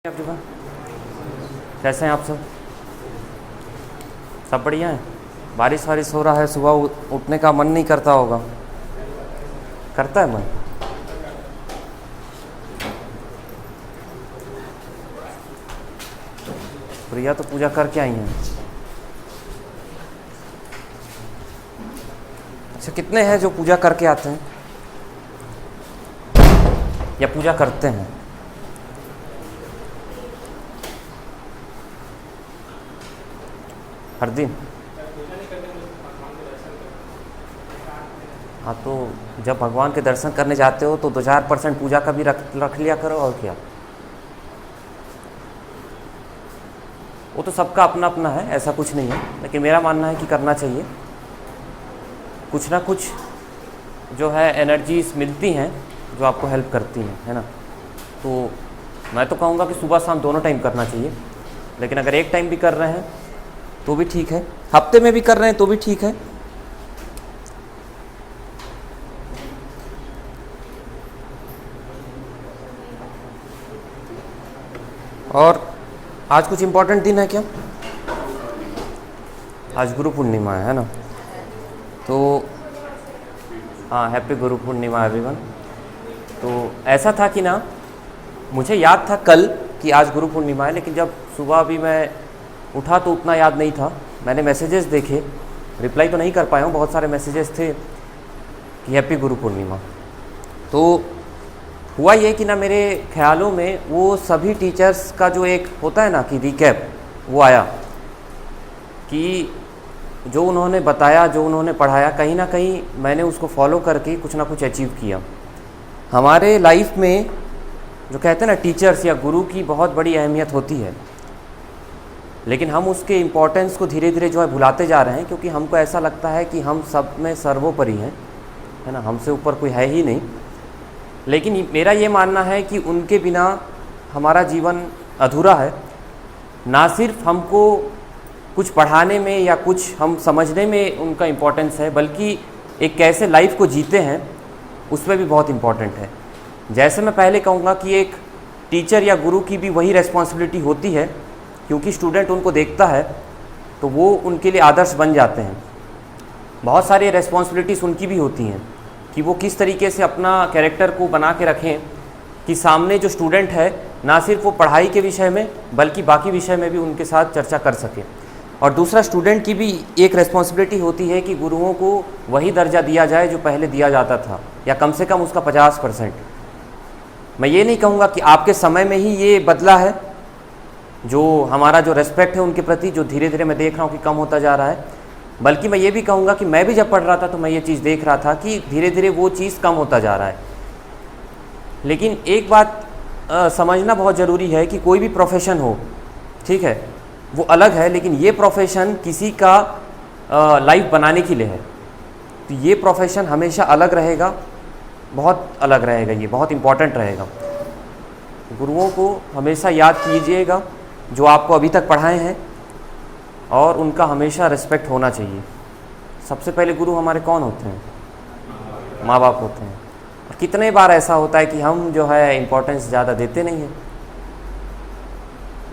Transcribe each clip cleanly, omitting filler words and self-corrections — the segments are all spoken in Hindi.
एवरीवन, कैसे हैं आप सब? सब बढ़िया है। बारिश वारिश हो रहा है, सुबह उठने का मन नहीं करता होगा? करता है मन? प्रिया तो पूजा करके आई हैं। अच्छा, कितने हैं जो पूजा करके आते हैं या पूजा करते हैं? हर दिन? हाँ, तो जब भगवान के दर्शन करने जाते हो तो 2-4% पूजा का भी रख लिया करो, और क्या। वो तो सबका अपना अपना है, ऐसा कुछ नहीं है, लेकिन मेरा मानना है कि करना चाहिए। कुछ ना कुछ जो है एनर्जीज मिलती हैं जो आपको हेल्प करती हैं, है ना। तो मैं तो कहूँगा कि सुबह शाम दोनों टाइम करना चाहिए, लेकिन अगर एक टाइम भी कर रहे हैं तो भी ठीक है, हफ्ते में भी कर रहे हैं तो भी ठीक है। और आज कुछ इम्पोर्टेंट दिन है क्या? आज गुरु पूर्णिमा है ना, तो हाँ, हैप्पी गुरु पूर्णिमा एवरीवन। तो ऐसा था कि ना, मुझे याद था कल कि आज गुरु पूर्णिमा है, लेकिन जब सुबह अभी मैं उठा तो उतना याद नहीं था। मैंने मैसेजेस देखे, रिप्लाई तो नहीं कर पाया हूँ, बहुत सारे मैसेजेस थे कि हैप्पी गुरु पूर्णिमा। तो हुआ ये कि ना, मेरे ख्यालों में वो सभी टीचर्स का जो एक होता है ना कि रिकैप, वो आया कि जो उन्होंने बताया, जो उन्होंने पढ़ाया, कहीं ना कहीं मैंने उसको फॉलो करके कुछ ना कुछ अचीव किया। हमारे लाइफ में जो कहते हैं ना, टीचर्स या गुरु की बहुत बड़ी अहमियत होती है, लेकिन हम उसके इम्पोर्टेंस को धीरे धीरे जो है भुलाते जा रहे हैं, क्योंकि हमको ऐसा लगता है कि हम सब में सर्वोपरि हैं, है ना, हमसे ऊपर कोई है ही नहीं। लेकिन मेरा ये मानना है कि उनके बिना हमारा जीवन अधूरा है। ना सिर्फ हमको कुछ पढ़ाने में या कुछ हम समझने में उनका इम्पोर्टेंस है, बल्कि एक कैसे लाइफ को जीते हैं उसमें भी बहुत इम्पोर्टेंट है। जैसे मैं पहले कहूँगा कि एक टीचर या गुरु की भी वही रेस्पॉन्सिबिलिटी होती है, क्योंकि स्टूडेंट उनको देखता है तो वो उनके लिए आदर्श बन जाते हैं। बहुत सारी रेस्पॉन्सिबिलिटीज़ उनकी भी होती हैं कि वो किस तरीके से अपना कैरेक्टर को बना के रखें कि सामने जो स्टूडेंट है ना सिर्फ वो पढ़ाई के विषय में बल्कि बाकी विषय में भी उनके साथ चर्चा कर सके। और दूसरा, स्टूडेंट की भी एक रेस्पॉन्सिबिलिटी होती है कि गुरुओं को वही दर्जा दिया जाए जो पहले दिया जाता था, या कम से कम उसका 50%। मैं ये नहीं कहूँगा कि आपके समय में ही ये बदला है, जो हमारा जो रेस्पेक्ट है उनके प्रति, जो धीरे धीरे मैं देख रहा हूँ कि कम होता जा रहा है, बल्कि मैं ये भी कहूँगा कि मैं भी जब पढ़ रहा था तो मैं ये चीज़ देख रहा था कि धीरे धीरे वो चीज़ कम होता जा रहा है। लेकिन एक बात समझना बहुत ज़रूरी है कि कोई भी प्रोफेशन हो, ठीक है, वो अलग है, लेकिन ये प्रोफेशन किसी का लाइफ बनाने के लिए है, तो ये प्रोफेशन हमेशा अलग रहेगा, बहुत अलग रहेगा, ये बहुत इम्पॉर्टेंट रहेगा। गुरुओं को हमेशा याद कीजिएगा जो आपको अभी तक पढ़ाए हैं, और उनका हमेशा रिस्पेक्ट होना चाहिए। सबसे पहले गुरु हमारे कौन होते हैं? माँ बाप होते हैं। और कितने बार ऐसा होता है कि हम जो है इम्पोर्टेंस ज़्यादा देते नहीं हैं,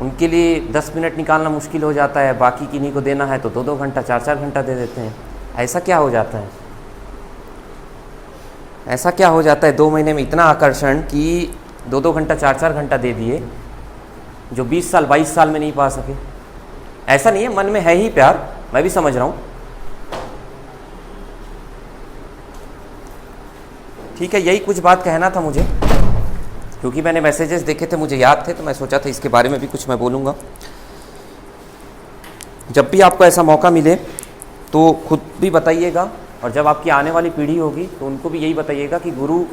उनके लिए 10 मिनट निकालना मुश्किल हो जाता है, बाकी किन्हीं को देना है तो 2-2 घंटा 4-4 घंटा दे देते हैं। ऐसा क्या हो जाता है? ऐसा क्या हो जाता है 2 महीने में इतना आकर्षण कि 2-2 घंटा 4-4 घंटा दे दिए, जो 20 साल 22 साल में नहीं पा सके? ऐसा नहीं है, मन में है ही प्यार, मैं भी समझ रहा हूँ, ठीक है। यही कुछ बात कहना था मुझे, क्योंकि मैंने मैसेजेस देखे थे, मुझे याद थे, तो मैं सोचा था इसके बारे में भी कुछ मैं बोलूँगा। जब भी आपको ऐसा मौका मिले तो खुद भी बताइएगा, और जब आपकी आने वाली पीढ़ी होगी तो उनको भी यही बताइएगा कि गुरु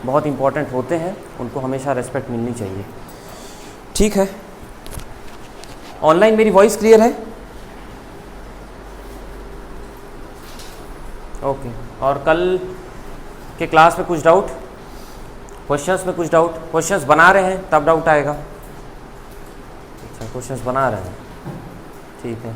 बहुत इम्पोर्टेंट होते हैं, उनको हमेशा रेस्पेक्ट मिलनी चाहिए, ठीक है। ऑनलाइन मेरी वॉइस क्लियर है? ओके। और कल के क्लास में कुछ डाउट, क्वेश्चंस में कुछ डाउट? क्वेश्चंस बना रहे हैं तब डाउट आएगा। अच्छा, क्वेश्चंस बना रहे हैं, ठीक है।